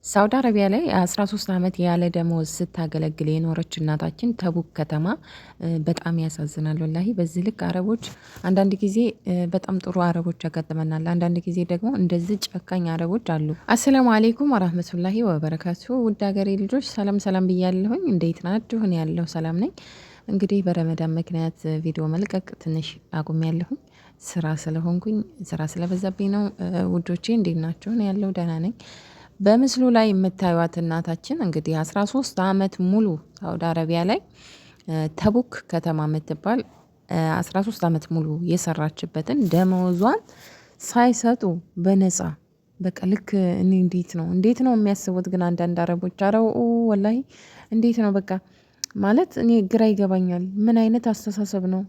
ሳውዲ አረቢያ ላይ 13 ዓመት ያለ ደሞዝ ስታገለግል የኖረች እናታችን ተቡክ ከተማ በጣም ያሳዝናል ወላሂ። በዚህ ልክ አረቦች አንዳንድ ጊዜ በጣም ጥሩ አረቦች ያጋጥመናል። አንዳንድ ጊዜ ደግሞ እንደዚህ ጨካኝ አረቦች አሉ። አሰላሙ አሌይኩም ወራህመቱላሂ ወበረካቱ። ውድ ሀገሬ ልጆች ሰላም ሰላም ብያለሁኝ። እንዴት ናችሁ? እኔ ያለሁ ሰላም ነኝ። እንግዲህ በረመዳን ምክንያት ቪዲዮ መልቀቅ ትንሽ አቁሜያለሁኝ። ስራ ስለሆንኩኝ ስራ ስለበዛብኝ ነው። ውዶቼ እንዴት ናችሁ? እኔ ያለሁ ደህና ነኝ። በምስሉ ላይ የምታዩት እናታችን እንግዲህ 13 ዓመት ሙሉ ሳውዲ አረቢያ ላይ ተቡክ ከተማ የምትባል 13 ዓመት ሙሉ የሰራችበትን ደመወዟን ሳይሰጡ በነፃ በቃ ልክ እኔ እንዴት ነው የሚያስቡት ግን አንዳንድ አረቦች አረው ወላሂ እንዴት ነው በቃ ማለት እኔ ግራ ይገባኛል። ምን አይነት አስተሳሰብ ነው?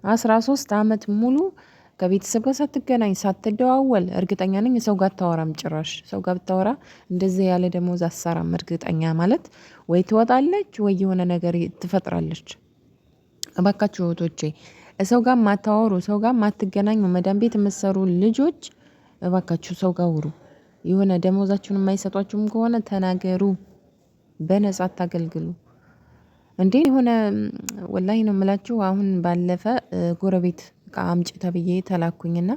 13 ዓመት ሙሉ ከቤተሰብ ጋር ሳትገናኝ ሳትደዋወል እርግጠኛ ነኝ ሰው ጋር አታወራም። ጭራሽ ሰው ጋር ብታወራ እንደዚህ ያለ ደሞዝ አትሰራም። እርግጠኛ ማለት ወይ ትወጣለች ወይ የሆነ ነገር ትፈጥራለች። እባካችሁ እህቶቼ ሰው ጋር ማታወሩ ሰው ጋር ማትገናኙ መዳም ቤት የምትሰሩ ልጆች እባካችሁ ሰው ጋር ውሩ። የሆነ ደሞዛችሁን የማይሰጧችሁም ከሆነ ተናገሩ። በነጻ አታገልግሉ። እንዴ የሆነ ወላሂ ነው የምላችሁ። አሁን ባለፈ ጎረቤት እቃ አምጪ ተብዬ ተላኩኝና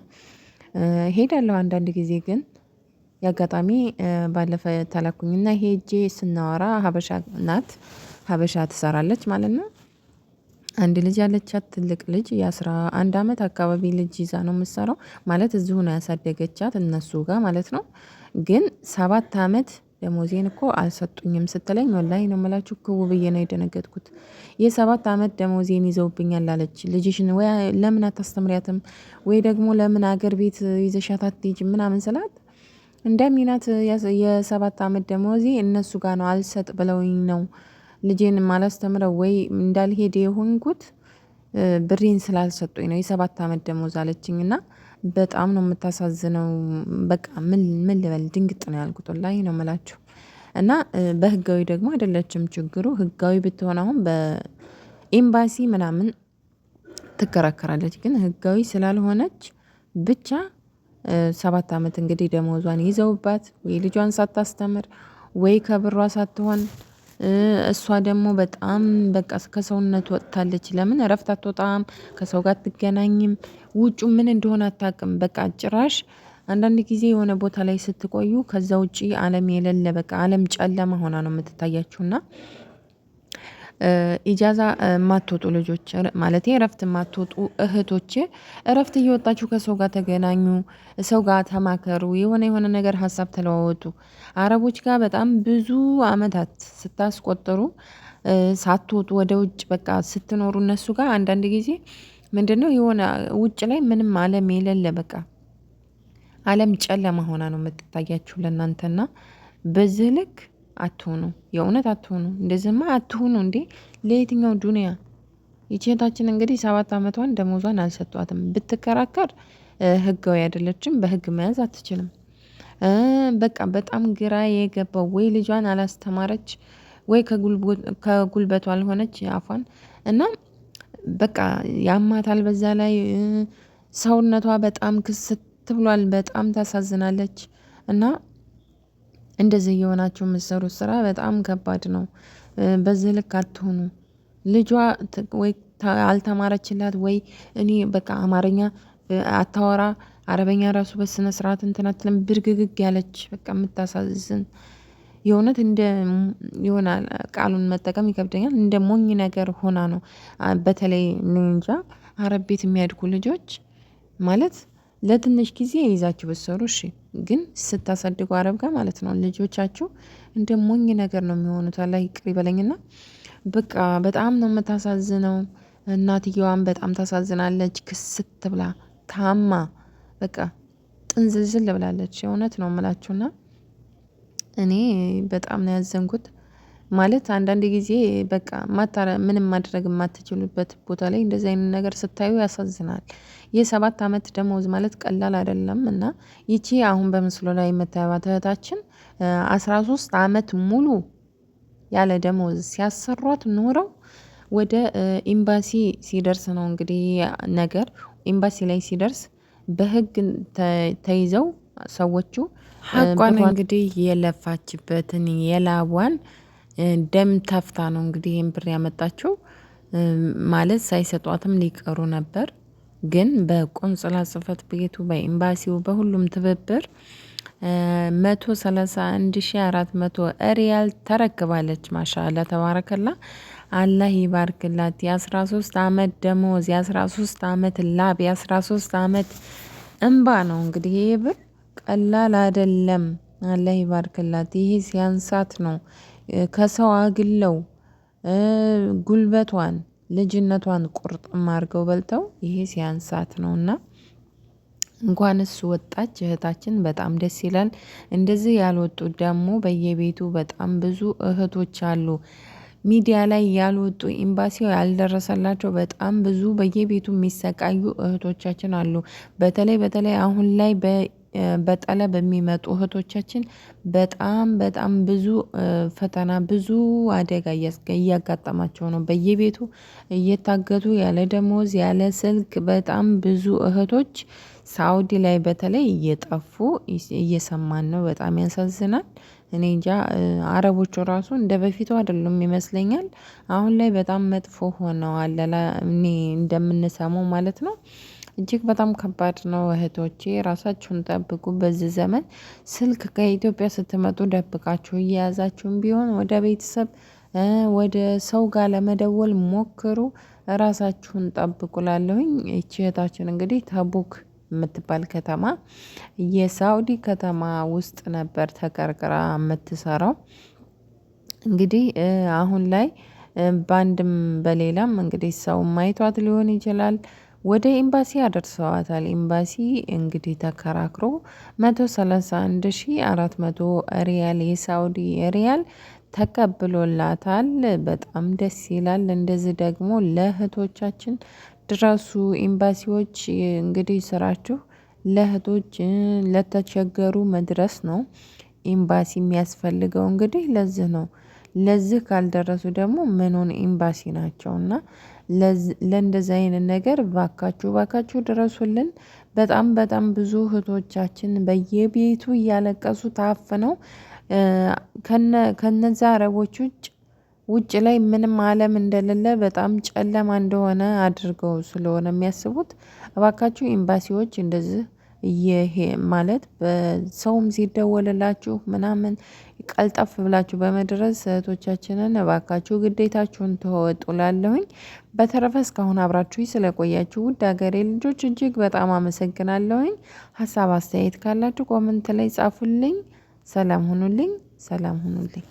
ሄዳለሁ አንዳንድ ጊዜ ግን ያጋጣሚ ባለፈ ተላኩኝና ሄጄ ስናወራ ሀበሻ ናት። ሀበሻ ትሰራለች ማለት ነው። አንድ ልጅ ያለቻት ትልቅ ልጅ የ11 ዓመት አካባቢ ልጅ ይዛ ነው የምትሰራው ማለት እዚሁ ነው ያሳደገቻት እነሱ ጋር ማለት ነው። ግን 7 ዓመት ደሞዜን እኮ አልሰጡኝም ስትለኝ ወላሂ ነው የምላችሁ ክው ብዬ ነው የደነገጥኩት። የ7 ዓመት ደሞዜን ይዘውብኛል አለች። ልጅሽን ወይ ለምን አታስተምሪያትም ወይ ደግሞ ለምን አገር ቤት ይዘሻት አትሄጂም ምናምን ስላት እንደሚናት የ7 ዓመት ደሞዜ እነሱ ጋር ነው አልሰጥ ብለውኝ ነው ልጄን ማላስተምረው ወይ እንዳልሄድ የሆንኩት ብሬን ስላልሰጡኝ ነው የ7 ዓመት ደሞዝ አለችኝና በጣም ነው የምታሳዝነው። በቃ ምን ልበል ድንግጥ ነው ያልኩት ወላሂ ነው የምላችሁ። እና በህጋዊ ደግሞ አይደለችም ችግሩ። ህጋዊ ብትሆን አሁን በኤምባሲ ምናምን ትከራከራለች። ግን ህጋዊ ስላልሆነች ብቻ 7 ዓመት እንግዲህ ደሞዟን ይዘውባት ወይ ልጇን ሳታስተምር ወይ ከብሯ ሳትሆን እሷ ደግሞ በጣም በቃ ከሰውነት ወጥታለች። ለምን እረፍት አትወጣም፣ ከሰው ጋር አትገናኝም፣ ውጩ ምን እንደሆነ አታውቅም። በቃ ጭራሽ አንዳንድ ጊዜ የሆነ ቦታ ላይ ስትቆዩ ከዛ ውጪ ዓለም የሌለ በቃ ዓለም ጨለማ ሆና ነው የምትታያችሁና ኢጃዛ የማትወጡ ልጆች ማለቴ እረፍት የማትወጡ እህቶቼ እረፍት እየወጣችሁ ከሰው ጋር ተገናኙ፣ ሰው ጋር ተማከሩ፣ የሆነ ነገር ሀሳብ ተለዋወጡ። አረቦች ጋር በጣም ብዙ አመታት ስታስቆጥሩ ሳትወጡ ወደ ውጭ በቃ ስትኖሩ እነሱ ጋር አንዳንድ ጊዜ ምንድነው የሆነ ውጭ ላይ ምንም ዓለም የሌለ በቃ ዓለም ጨለማ ሆና ነው የምትታያችሁ ለእናንተና በዚህ ልክ አትሆኑ። የእውነት አትሆኑ። እንደዚህማ አትሆኑ እንዴ! ለየትኛው ዱንያ ይቺ እህታችን እንግዲህ 7 ዓመቷን ደሞዟን አልሰጧትም። ብትከራከር ህጋዊ አይደለችም፣ በህግ መያዝ አትችልም። በቃ በጣም ግራ የገባው ወይ ልጇን አላስተማረች ወይ ከጉልበቷ አልሆነች አፏን እና በቃ ያማታል። በዛ ላይ ሰውነቷ በጣም ክስት ብሏል። በጣም ታሳዝናለች እና እንደዚህ እየሆናችሁ የምትሰሩት ስራ በጣም ከባድ ነው። በዚህ ልክ አትሆኑ። ልጇ ወይ አልተማረችላት ወይ እኔ በቃ አማርኛ አታወራ አረበኛ ራሱ በስነ ስርዓት እንትን አትልም። ብርግግግ ያለች በቃ የምታሳዝን የእውነት እንደ የሆነ ቃሉን መጠቀም ይከብደኛል እንደ ሞኝ ነገር ሆና ነው። በተለይ እንጃ አረብ ቤት የሚያድጉ ልጆች ማለት ለትንሽ ጊዜ ይዛችሁ ብትሰሩ እሺ፣ ግን ስታሳድጉ አረብ ጋር ማለት ነው ልጆቻችሁ እንደ ሞኝ ነገር ነው የሚሆኑት። አላህ ይቅር ይበለኝና በቃ በጣም ነው የምታሳዝነው። እናትየዋን በጣም ታሳዝናለች። ክስት ብላ ታማ በቃ ጥንዝልዝል ብላለች። የእውነት ነው የምላችሁና እኔ በጣም ነው ያዘንኩት። ማለት አንዳንድ ጊዜ በቃ ምንም ማድረግ የማትችሉበት ቦታ ላይ እንደዚህ አይነት ነገር ስታዩ ያሳዝናል። የ7 ዓመት ደሞዝ ማለት ቀላል አይደለም እና ይቺ አሁን በምስሉ ላይ የምታዩት እህታችን 13 ዓመት ሙሉ ያለ ደሞዝ ሲያሰሯት ኖረው ወደ ኤምባሲ ሲደርስ ነው እንግዲህ ነገር ኤምባሲ ላይ ሲደርስ በህግ ተይዘው ሰዎቹ ሀቋን እንግዲህ የለፋችበትን የላቧን ደም ተፍታ ነው እንግዲህ ይህን ብር ያመጣችው። ማለት ሳይሰጧትም ሊቀሩ ነበር። ግን በቆንጽላ ጽሕፈት ቤቱ በኤምባሲው በሁሉም ትብብር 131,400 ሪያል ተረክባለች። ማሻአላ ተባረከላ። አላህ ይባርክላት። የ13 ዓመት ደሞዝ፣ የ13 ዓመት ላብ፣ የ13 ዓመት እንባ ነው እንግዲህ ይሄ ብር ቀላል አይደለም። አላህ ይባርክላት። ይሄ ሲያንሳት ነው ከሰው አግለው ጉልበቷን ልጅነቷን ቁርጥም አድርገው በልተው ይሄ ሲያንሳት ነውና እንኳን እሱ ወጣች እህታችን በጣም ደስ ይላል። እንደዚህ ያልወጡ ደግሞ በየቤቱ በጣም ብዙ እህቶች አሉ። ሚዲያ ላይ ያልወጡ ኤምባሲው ያልደረሰላቸው በጣም ብዙ በየቤቱ የሚሰቃዩ እህቶቻችን አሉ። በተለይ አሁን ላይ በጠለብ የሚመጡ እህቶቻችን በጣም ብዙ ፈተና ብዙ አደጋ እያጋጠማቸው ነው። በየቤቱ እየታገቱ ያለ ደሞዝ ያለ ስልክ በጣም ብዙ እህቶች ሳውዲ ላይ በተለይ እየጠፉ እየሰማን ነው። በጣም ያሳዝናል። እኔ እንጃ አረቦቹ ራሱ እንደ በፊቱ አይደሉም ይመስለኛል። አሁን ላይ በጣም መጥፎ ሆነዋል እኔ እንደምንሰማው ማለት ነው። እጅግ በጣም ከባድ ነው። እህቶቼ ራሳችሁን ጠብቁ። በዚህ ዘመን ስልክ ከኢትዮጵያ ስትመጡ ደብቃችሁ እየያዛችሁም ቢሆን ወደ ቤተሰብ ወደ ሰው ጋር ለመደወል ሞክሩ። ራሳችሁን ጠብቁ እላለሁኝ። ይቺ እህታችን እንግዲህ ተቡክ የምትባል ከተማ የሳውዲ ከተማ ውስጥ ነበር ተቀርቅራ የምትሰራው። እንግዲህ አሁን ላይ በአንድም በሌላም እንግዲህ ሰው ማይቷት ሊሆን ይችላል ወደ ኤምባሲ አደርሰዋታል። ኤምባሲ እንግዲህ ተከራክሮ 131,400 ሪያል የሳውዲ ሪያል ተቀብሎላታል። በጣም ደስ ይላል። እንደዚህ ደግሞ ለእህቶቻችን ድረሱ። ኤምባሲዎች እንግዲህ ስራችሁ ለእህቶች ለተቸገሩ መድረስ ነው። ኤምባሲ የሚያስፈልገው እንግዲህ ለዚህ ነው። ለዚህ ካልደረሱ ደግሞ ምኑን ኤምባሲ ናቸውና ለእንደዚህ አይነት ነገር ባካችሁ ድረሱልን። በጣም ብዙ እህቶቻችን በየቤቱ እያለቀሱ ታፍነው ከነዛ አረቦች ውጭ ላይ ምንም አለም እንደሌለ በጣም ጨለማ እንደሆነ አድርገው ስለሆነ የሚያስቡት እባካችሁ ኤምባሲዎች እንደዚህ ይሄ ማለት በሰውም ሲደወልላችሁ ምናምን ቀልጠፍ ብላችሁ በመድረስ እህቶቻችንን እባካችሁ ግዴታችሁን ተወጡ እላለሁኝ። በተረፈ እስካሁን አብራችሁኝ ስለቆያችሁ ውድ ሀገሬ ልጆች እጅግ በጣም አመሰግናለሁኝ። ሀሳብ አስተያየት ካላችሁ ኮመንት ላይ ጻፉልኝ። ሰላም ሁኑልኝ።